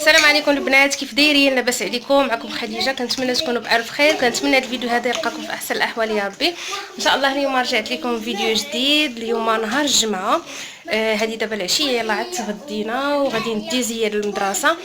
السلام عليكم البنات، كيف دايرين؟ لاباس عليكم؟ معكم خديجه. كنتمنى تكونوا بالف خير. كنتمنى هذا الفيديو هذا يلقاكم في احسن الاحوال يا ربي ان شاء الله. اليوم رجعت لكم فيديو جديد. اليوم نهار الجمعه، هذه دابا العشيه، يلاه عاد تغدينا وغادي ندي زياد للمدرسه،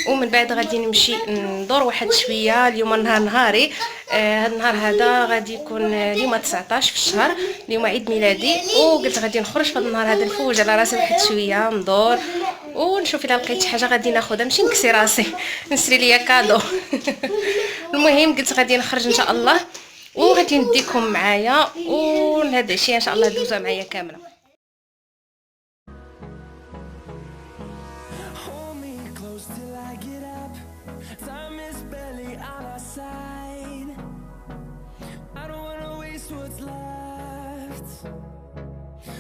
ومن بعد غادي نمشي ندور واحد شويه. اليوم نهاري، هذا النهار هذا غادي يكون اليوم 19 في الشهر، اليوم عيد ميلادي، وقلت غادي نخرج في هذا النهار هذا، نفوج على راسي واحد شويه، ندور ونشوف الا لقيت شي حاجه غادي ناخذها، ماشي نكسي راسي نشري ليا كادو. المهم قلت غادي نخرج ان شاء الله، وغادي نديكم معايا، وهاد العشيه ان شاء الله دوزها معايا كامله. Hold me close till I get up. Time is barely on our side. I don't wanna waste what's left.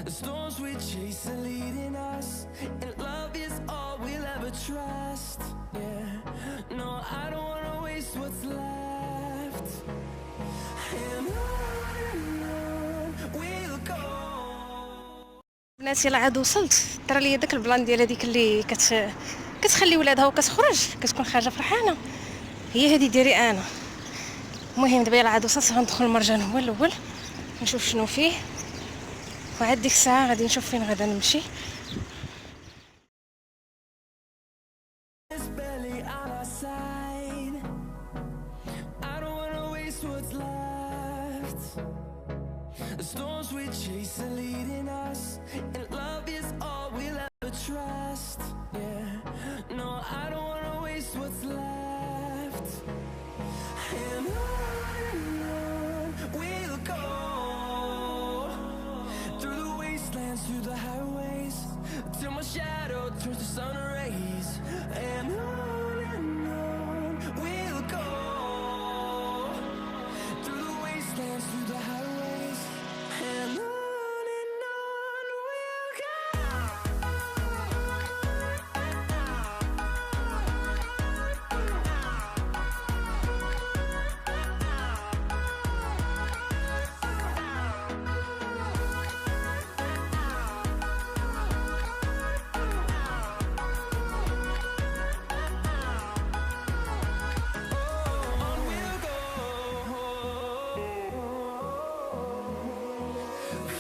The storms we chase are leading us, and love is all we'll ever trust. Yeah, no, I don't wanna waste what's left. And on we'll go. بناتي يلا عاد وصلت. ترى لي داك البلان ديال هذيك اللي كتخلي ولادها وكتخرج، كتكون خارجه فرحانه، هي هذه ديالي انا. المهم دابا يلا عاد وصلت، غندخل المرجان هو الاول نشوف شنو فيه، وعاد ديك الساعه غادي نشوف فين غادا نمشي. It's barely on our side. I don't wanna waste what's left. The storms we chase are leading us, and love is all we'll ever trust. Yeah, no, I don't wanna waste what's left. And on we'll go, through the wastelands, through the highways, till my shadow turns to sun rays. And on we'll go, through the wastelands, through the highways. And on we'll go. On we'll go.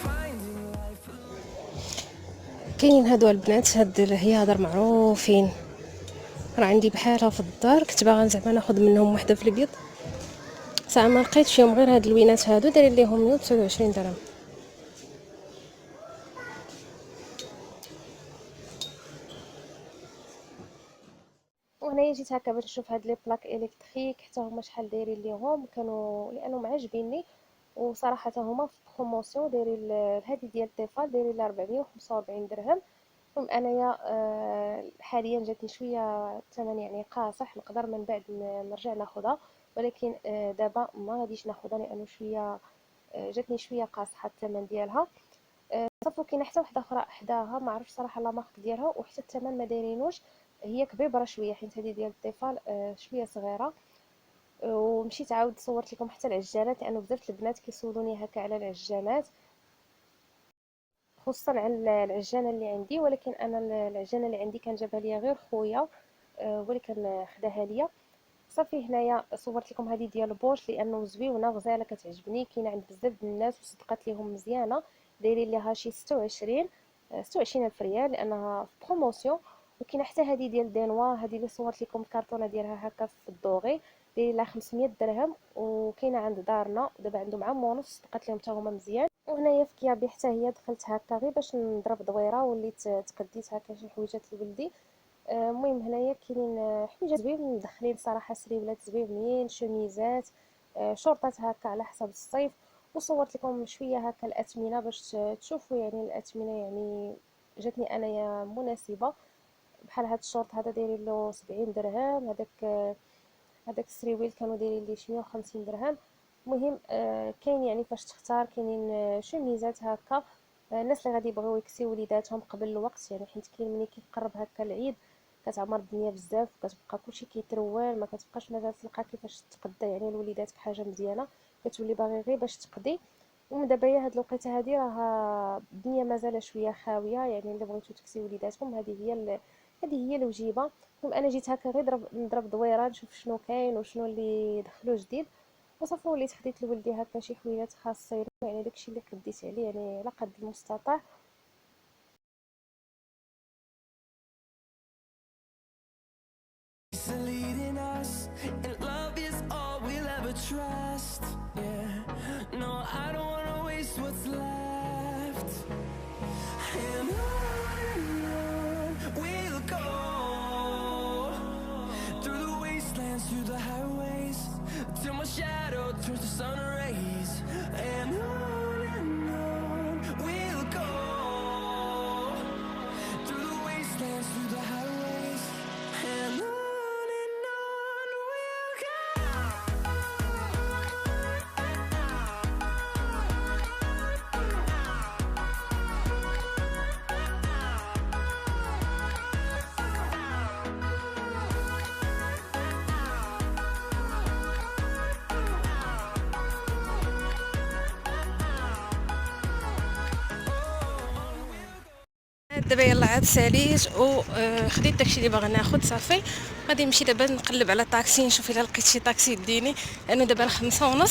Finding life. كاين هادو البنات، هاد هي هضر معروفين، راه عندي بحالها في الدار، كنت باغا زعما ناخذ منهم وحده في الابيض، ساعه ما لقيتش فيهم غير هاد اللوينات هادو، دايرين ليهم 129 درهم. وهنايا جيت هكا باش نشوف هاد لي بلاك الكتريك حتى هما شحال دايرين ليهم، كانوا لانهم عاجبيني، وصراحه هما في بروموسيون، دايرين هذه ديال تيفال دايرين ل 445 درهم. المهم انايا حاليا جاتني شويه الثمن يعني قاصح، نقدر من بعد نرجع ناخذها، ولكن دابا ما غاديش ناخذها لانه شويه جاتني شويه قاصحه الثمن ديالها. صافي كاينه حتى وحده اخرى حداها، ما عرفتش صراحه لا مارك ديالها، وحتى الثمن ما دايرينوش، هي كبيبره شويه حيت هذه ديال الطفال شويه صغيره. ومشيت عاود صورت لكم حتى العجانات، لانه بزاف البنات كيسولوني هكا على العجانات، خصوصا على العجانه اللي عندي، ولكن انا العجانه اللي عندي كان جابها ليا غير خويا، ولكن خداها ليا. صافي هنايا صورت لكم هذه ديال بوش لانه زوينه غزاله كتعجبني، كاينه عند بزاف ديال الناس وصدقات ليهم مزيانه، دايرين ليها شي 26 الف ريال لانها في بروموسيون. وكاينه حتى هذه ديال دينوا، هذه اللي صورت لكم الكرتونه ديالها هكا في الدوغي، دايرين لها 500 درهم، وكاينه عند دارنا دابا عندهم عام ونص، صدقات لهم حتى هما مزيان. وهنايا في كيابي حتى هي دخلت هكا غير باش نضرب دويره، وليت تقديت هكا شي حويجات لولدي. المهم هنايا كاينين حوايج زوينين مدخلين صراحه، سريولات زوينين، شوميزات، شورطات هكا على حسب الصيف. وصورت لكم شويه هكا الاثمنه باش تشوفوا يعني الاثمنه يعني جاتني انايا مناسبه. بحال هاد الشورت هذا دايرين له 70 درهم، هذاك السريويل كانوا دايرين ليه 150 درهم. المهم كاين يعني فاش تختار، كاينين شوميزات هكا، الناس اللي غادي يبغيو يكسيو وليداتهم قبل الوقت، يعني حيت كاين ملي كيقرب هكا العيد كتعمر الدنيا بزاف، وكتبقى كلشي كيترول، ما كتبقاش مثلا تلقى كيفاش تقدا يعني لوليداتك حاجه مزيانه، كتولي باغي غير باش تقضي. ومن دابا هاد الوقيته هادي راه الدنيا مازال شويه خاويه، يعني اللي بغيتو تكسيو وليداتكم هذه هي الوجيبه. المهم انا جيت هكا غير نضرب دويره نشوف شنو كاين وشنو اللي دخلوا جديد، وصافي وليت خديت لولدي هكا شي حويلات خاصين، يعني داكشي اللي قديت عليه يعني على قد المستطاع. leading us, and love is all we'll ever trust. Yeah, no, I don't wanna waste what's left. And on we'll go, through the wastelands, through the highways, till my shadow turns to sun rays. And on we'll go, through the wastelands, through the highways, and on we'll go. دابا يلا عاد ساليت وخديت داكشي اللي باغا ناخذ صافي. غادي نمشي دابا نقلب على طاكسي نشوف الا لقيت شي طاكسي يديني، لانه دابا 5:30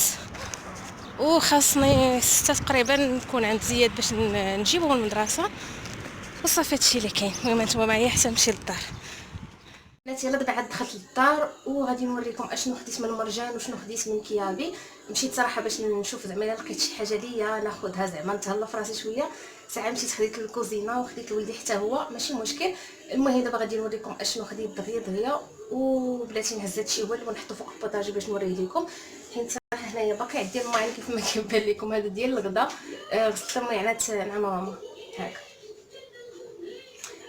وخاصني 6 تقريبا نكون عند زياد باش نجيبو المدرسه وصافي هادشي اللي كاين. المهم نتوما معايا حتى نمشي للدار. بناتي يلا دابا عاد دخلت للدار وغادي نوريكم اشنو خديت من المرجان وشنو خديت من كيابي. مشيت صراحه باش نشوف زعما الا لقيت شي حاجه ليا ناخذها زعما نتهلا في راسي شويه. ساعه مشيت خديت للكوزينه وخديت لولدي حتى هو ماشي مشكل. المهم دابا غادي نوريكم اشنو خديت دغيا دغيا، وبلاتي نهزات شي ول ونحطو فوق البوطاجي باش نوريه لكم. حيت صراحه هنايا باقي عندي الماعن كيف ما كيبان لكم هذا ديال الغدا. غسلت الماعنات مع ماما هاك،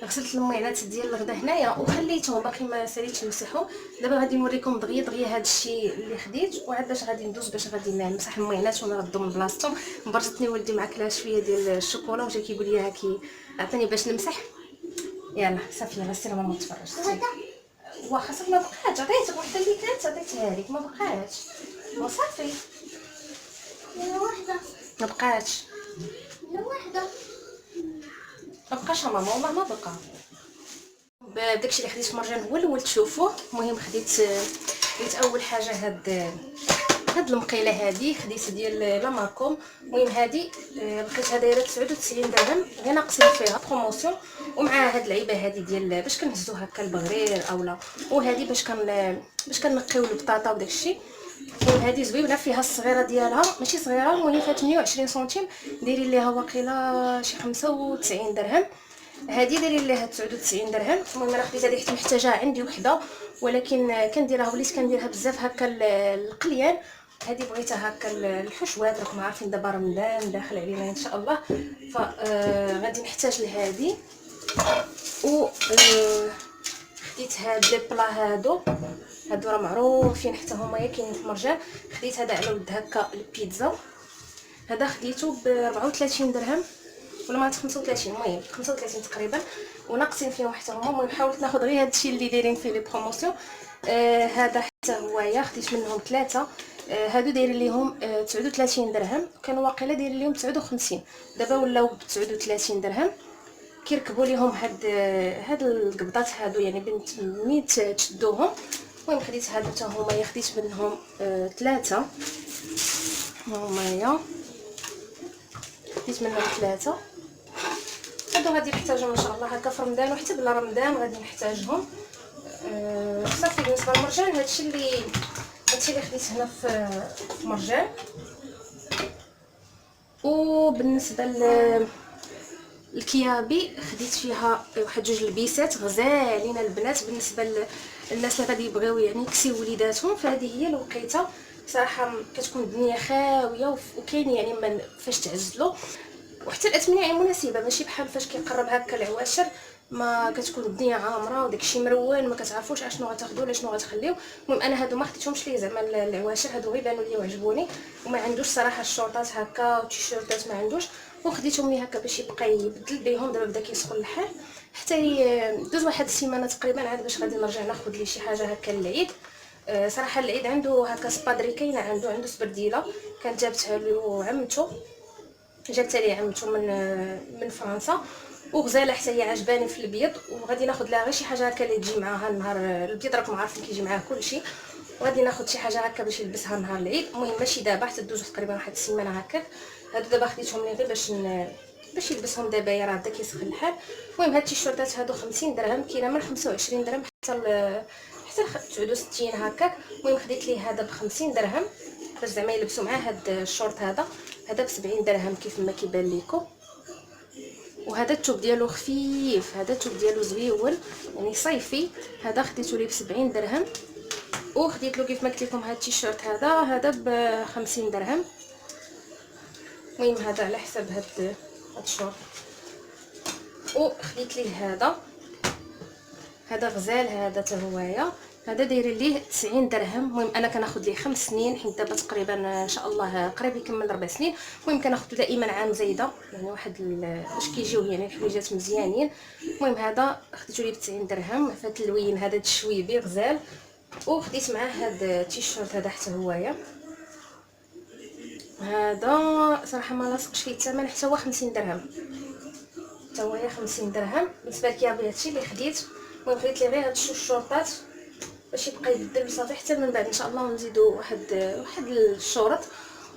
غسلت الماعنات ديال الغدا هنايا وخليتهم باقي ما ساليتش نمسحهم. دابا غادي نوريكم دغيا دغيا هذا الشيء اللي خديت وعاد باش غادي ندوز باش غادي نمسح الماعنات ونردهم من بلاصتهم. برزتني ولدي معكله شويه ديال الشوكولا وجا كيقول لي هاكي عطيني باش نمسح. يلا صافي يلا سير ماما تفرج. واخا صافي ما بقاتش، عطيتك وحده اللي كانت عطيتها لك ما بقاتش وصافي. يلا واحدة ما بقاتش يلا واحدة. ما بقاش ماما والله ما بقى. بداكشي اللي خديت مرجان هو الاول تشوفوه. المهم خديت اول حاجه هاد المقيله هادي خديت ديال لاماركوم. المهم هادي لقيتها دايره 99 درهم غير ناقصين فيها بروموسيون، ومع هاد العيبه هادي ديال باش كنهزو هكا البغرير اولا، وهادي باش كنقيو البطاطا وداكشي. المهم هادي زوينه فيها الصغيره ديالها ماشي صغيره، المهم فيها 28 سنتيم دايرين ليها واقيلا شي 95 درهم. هذه دايرين ليها 99 درهم. المهم انا خديت هذه حيت محتاجاها عندي وحده، ولكن كنديرها وليت كنديرها بزاف هكا القليان. هذه بغيتها هكا الحشوات، راكم عارفين دابا رمضان داخل علينا ان شاء الله، فغادي نحتاج لهذه. و خديت هاد لي بلا هادو راه معروفين حتى هما كاينين في مرجان. خديت هذا على ود هكا البيتزا، هذا خديته ب 34 درهم ولا ما 35، المهم 35 تقريبا وناقصين فيهم حتى هما. المهم حاولت ناخذ غير هادشي اللي دايرين فيه لي بروموسيون. هذا حتى هويا خديت منهم 3. هادو دايرين ليهم 39 درهم، كانوا واقيلا دايرين ليهم 59، دابا ولاو ب 39 درهم. كيركبوا ليهم هاد القبضات هادو يعني بنت ميت تشدوهم. المهم خديت هادو حتى هما خديت منهم 3 هما خديت منهم 3. هادو غادي نحتاجهم ان شاء الله هكا في رمضان وحتى بلا رمضان غادي نحتاجهم. صافي بالنسبه للمرجان هادشي اللي خديت هنا في مرجان. وبالنسبه الكيابي خديت فيها واحد 2 لبيسات غزالين البنات بالنسبه للناس اللي غادي يبغيو يعني يكسيو وليداتهم. فهذه هي الوقيته صراحه كتكون الدنيا خاويه وكاين يعني من فاش تعزلوا، وحتى الاثمنه يعني مناسبه ماشي بحال فاش كيقرب هكا العواشر ما كتكون الدنيا عامره وداكشي مرون ما كتعرفوش اشنو غتاخذوا ولا شنو غتخليو. المهم انا هادو ما خديتهمش ليه زعما العواشر، هادو غير بانوا لي وعجبوني وما عندوش صراحه الشورطات هكا وتيشيرتات ما عندوش، وخديتهم ليه هكا باش يبقى يبدل بهم. دابا بدا كيسخن الحال حتى دوز واحد السيمانه تقريبا عاد باش غادي نرجع ناخذ ليه شي حاجه هكا للعيد. صراحه العيد عنده هكا سبادري كاينه عنده سبرديله كانت جابتها له عمته، جابتها لي عمته من فرنسا. وغزاله حتى هي عجباني في الابيض، وغادي ناخذ لها غير شي حاجه هكا اللي تجي معاها النهار الابيض، راكم عارفين كيجي معاه كلشي، وغادي ناخذ شي حاجه هكا باش يلبسها نهار العيد. المهم ماشي دابا، حتى دوزو تقريبا واحد السيمانه هكا. هادو دابا خديتهم لي غير باش يلبسهم دابا، يا راه بدا كيسخن الحال. المهم هاد التيشيرتات هادو 50 درهم، كاينه من 25 درهم حتى 69 هكاك. المهم خديت ليه هذا ب 50 درهم باش زعما يلبسوا معاه هاد الشورت. هذا ب 70 درهم كيف ما كيبان لكم. وهذا الثوب ديالو خفيف، هذا الثوب ديالو زويون يعني صيفي. هذا خديته ليه ب 70 درهم. وخديت له كيف ما قلت لكم هذا التيشيرت هذا ب 50 درهم. المهم هذا على حسب هاد الشورت. وخديت ليه هذا غزال، هذا حتى هويا، هذا داير ليه 90 درهم. المهم انا كناخذ ليه 5 سنين، حيت دابا تقريبا ان شاء الله قريب يكمل 4 سنين. المهم كناخذ دائما عام زايده، يعني واحد باش كيجيو يعني الحويجات مزيانين. المهم هذا خديته ليه ب 90 درهم. فهاد اللوين هذا الشويبي غزال. وخديت معاه هذا التيشيرت هذا حتى هويا، هذا صراحه ما لاصقش فيه الثمن، حتى هو 50 درهم، حتى هو 50 درهم. بالنسبه لكيابي هادشي اللي خديت. المهم خديت لي غير هاد الشورطات باش يبقى يبدل صافي، حتى من بعد ان شاء الله نزيدو واحد الشورط.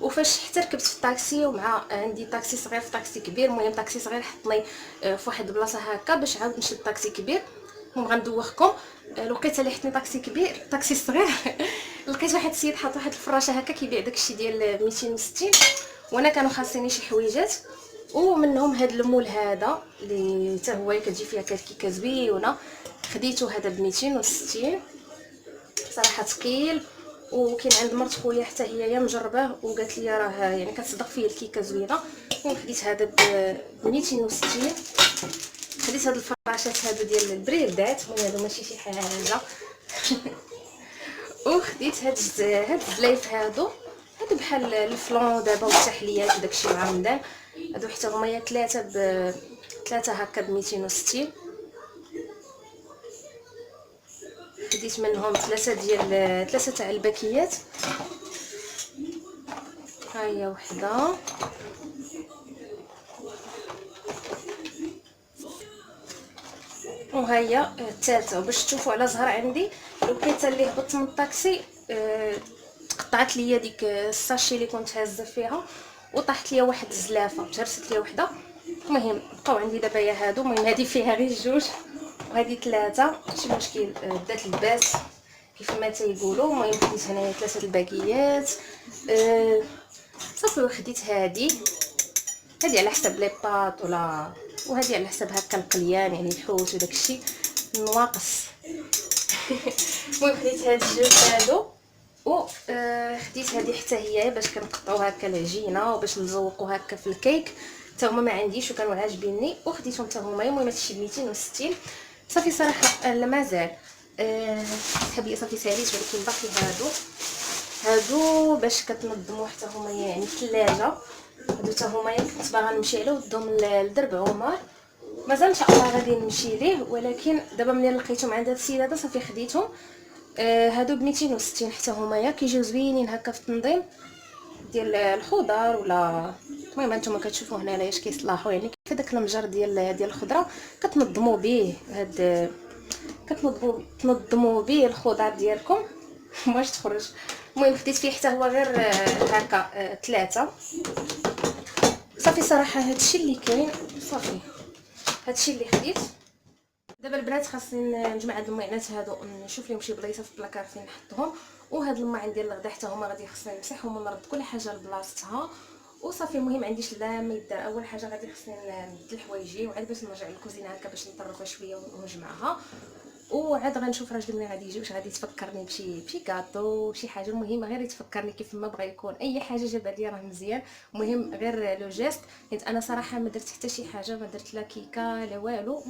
وفاش حتى ركبت في الطاكسي، ومع عندي طاكسي صغير في طاكسي كبير. المهم طاكسي صغير حطني في واحد البلاصه هكا باش عاود نشد طاكسي كبير. المهم غندوخكم الوقيته اللي حطني طاكسي كبير طاكسي صغير لقيت واحد السيد حاط واحد الفراشه هكا كيبيع داكشي ديال 260، وانا كانوا خاصيني شي حويجات، ومنهم هاد المول هذا اللي حتى هو كتجي فيها كيكه زويونه. خديته هذا ب 260 صراحه ثقيل. وكاين عند مرت خويا حتى هي مجرباه وقالت لي راه يعني كتصدق فيه الكيكه زوينه. خديت هذا ب 260. خديت هاد الفراشات هادو ديال البريدات، المهم هادو ماشي شي حاجه وخديت هاد الزلايف هادو بحال الفلون دابا والتحليات وداكشي مع رمضان. هادو حتى هما ثلاثه هكا ب 260. خديت منهم ثلاثه تاع الباكيات. ها هي وحده، وهي الثالثه. وباش تشوفوا على زهر عندي الوقيته اللي هبطت من الطاكسي تقطعت ليا ديك الساشي اللي كنت هازه فيها، وطاحت ليا واحد الزلافه، تهرست ليا وحده. المهم بقاو عندي دابا يا هادو. المهم هذه فيها غير جوج وهذه ثلاثه، ماشي مشكل، بدات الباس كيف ما تيقولوا. المهم خديت هنايا ثلاثه الباكيات صافي. وخديت هذه على حسب لي باط وهذه على حسب هكا القليان، يعني الحوت وداكشي النواقص المهم خديت هاد الجوج هادو. وخديت هذه حتى هي باش كنقطعوا هكا العجينه وباش نزوقوا هكا في الكيك. حتى هما ما عنديش وكانوا عاجبيني وخديتهم حتى هما. المهم هادشي ب 260 صافي. صراحه لا مازال صحابي صافي ساليت، ولكن باقي هادو باش كتنظموا حتى هما يعني في الثلاجه. هادو حتى هما كنت باغا نمشي على ودهم لدرب عمر، مازال ان شاء الله غادي نمشي ليه، ولكن دابا ملي لقيتهم عند هاد السيد هذا صافي خديتهم. هادو ب 260 حتى هما كيجيو زوينين هكا في التنظيم ديال الخضر ولا. المهم هانتوما كتشوفوا هنا علاش كيصلاحوا، يعني كيف داك المجر ديال الخضره كتنظموا به تنظموا به الخضر ديالكم باش تخرج. المهم خديت فيه حتى هو غير هكا ثلاثه صافي. صراحه هادشي اللي كاين صافي، هادشي اللي خديت. دابا البنات خاصني نجمع هاد المعينات هادو، نشوف لهم شي بلايصه في البلاكار فين نحطهم. وهاد الماعين ديال الغدا حتى هما غادي خصني نمسحهم ونرد كل حاجه لبلاصتها وصافي. المهم عنديش لا ما يدار. اول حاجه غادي خصني نبدل الحوايجي وعاد باش نرجع للكوزينه هكا باش نطرفها شويه ونجمعها. وعاد غنشوف راجلي ملي غادي يجي واش غادي تفكرني بشي كاطو شي حاجه. المهم غير يتفكرني كيف ما بغى يكون، اي حاجه جاب عليا راه مزيان. المهم غير لو جيست، حيت انا صراحه ما درت حتى شي حاجه، ما درت لا كيكه لا والو،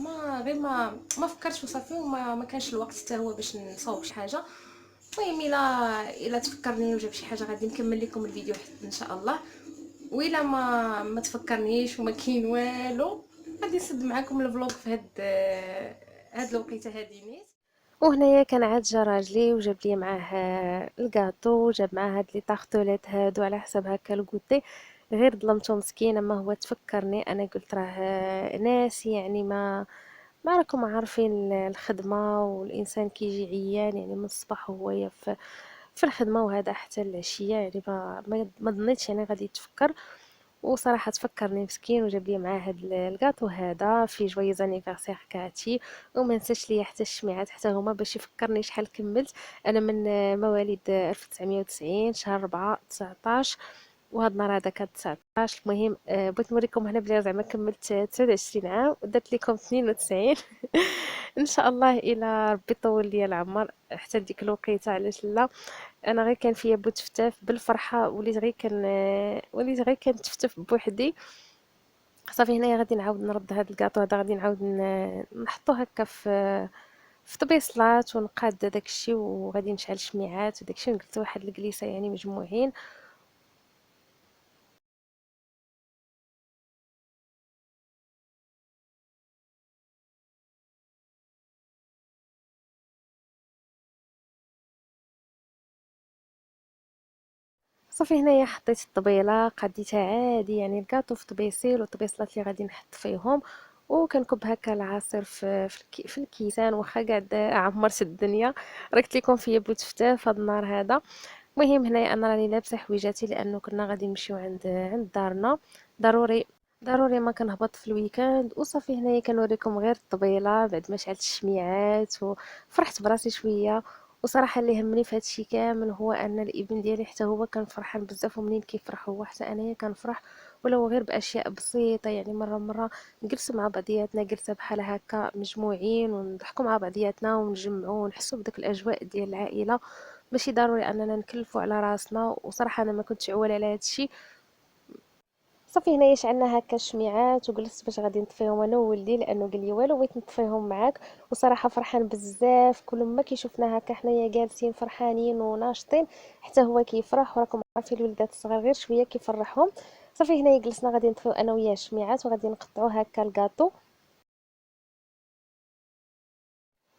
ما فكرتش وصافي. وما كانش الوقت حتى هو باش نصاوب شي حاجه. المهم الا تفكرني وجاب شي حاجه غادي نكمل لكم الفيديو ان شاء الله. وإلا ما تفكرنيش وما كاين والو غادي نسد معكم الفلوق في هاد الوقيته هادي نيت. وهنايا كان عاد جا راجلي وجاب لي معاه الكاطو، وجاب معاه هاد لي طارطولات هادو على حسب هكا الكوتي. غير ظلمته مسكين. اما هو تفكرني، انا قلت راه ناس يعني ما راكم عارفين الخدمة، والإنسان كيجي عيان يعني من الصباح وهو في الخدمة، وهذا حتى العشية يعني ما ظنيتش يعني غادي يتفكر. وصراحة تفكرني مسكين، وجاب لي معاه هاد الكاطو هذا في جويز انيفرسير كاتي. وما نساش ليا حتى الشميعات حتى هما باش يفكرني شحال كملت. انا من مواليد 1990 شهر 4 19، وهاد النهار هذا كان 19. المهم بغيت نوريكم هنا بلي زعما كملت 29 عام ودرت لكم 92. ان شاء الله الى ربي طول لي العمر حتى ديك الوقيته، علاش لا. انا غير كان فيا بوتفتاف بالفرحه، وليت غير كنتفتف بوحدي. صافي هنايا غادي نعاود نرد هاد الكاطو هذا، غادي نعاود نحطو هكا في طبيصلات، ونقاد داكشي، وغادي نشعل شميعات وداكشي، ونجلس واحد الجليسه يعني مجموعين. صافي هنايا حطيت الطبيله، قديتها عادي يعني الكاطو في طبيسيل، والطبيصلات اللي غادي نحط فيهم. وكنكب هكا العصير في الكيسان، واخا قاعد عمرت الدنيا. ركت لكم فيا بوتفتاف هاد النهار هذا. المهم هنايا انا راني لابسه حويجاتي، لانه كنا غادي نمشيو عند دارنا. ضروري ضروري ما كنهبط في الويكاند. وصافي هنايا كنوريكم غير الطبيله بعد ما شعلت الشميعات، وفرحت براسي شويه. وصراحه اللي همني في هادشي كامل هو ان الابن ديالي حتى هو كان فرحان بزاف، ومنين كيفرح هو حتى انايا كنفرح، ولو غير باشياء بسيطه. يعني مره نجلسوا مع بعضياتنا جلسه بحال هكا مجموعين، ونضحكوا مع بعضياتنا، ونجمعوا ونحسوا بداك الاجواء ديال العائله. ماشي ضروري اننا نكلفوا على راسنا. وصراحه انا ما كنتش عوله على هادشي. صافي هنايا شعلنا هكا الشميعات، وجلست باش غادي نطفيهم انا وولدي، لانه قال لي والو بغيت نطفيهم معاك. وصراحه فرحان بزاف، كل ما كيشوفنا هكا حنايا جالسين فرحانين وناشطين حتى هو كيفرح. وراكم عارفين الوليدات الصغار غير شويه كيفرحهم. صافي هنايا جلسنا غادي نطفيو انا وياه الشميعات، وغادي نقطعوا هكا الكاطو.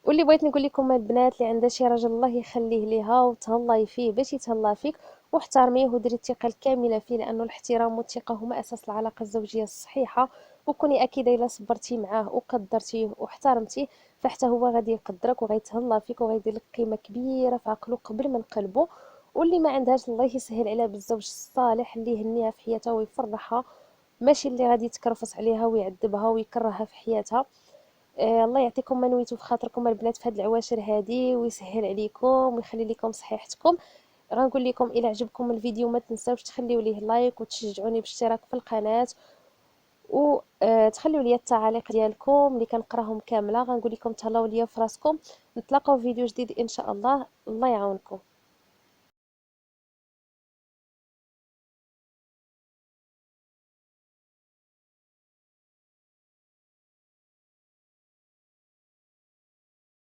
واللي بغيت نقول لكم البنات، اللي عندها شي راجل الله يخليه ليها وتهلاي فيه باش يتهلا فيك، واحترميه وديري الثقه الكامله فيه، لانه الاحترام والثقه هما اساس العلاقه الزوجيه الصحيحه. وكوني اكيده الا صبرتي معاه وقدرتيه واحترمتيه، فحتى هو غادي يقدرك وغيتهلا فيك وغيدير لك قيمه كبيره في عقله قبل من قلبه. واللي ما عندهاش الله يسهل عليها بالزوج الصالح اللي يهنيها في حياتها ويفرحها، ماشي اللي غادي يتكرفص عليها ويعذبها ويكرهها في حياتها. الله يعطيكم ما نويتو في خاطركم البنات في هاد العواشر هادي، ويسهل عليكم ويخلي لكم صحيحتكم. غنقول لكم الى عجبكم الفيديو ما تنساوش تخليو ليه لايك، وتشجعوني بالاشتراك في القناه، وتخليو لي التعاليق ديالكم اللي كنقراهم كامله. غنقول لكم تهلاو ليا في راسكم. نتلاقاو في فيديو جديد ان شاء الله. الله يعاونكم.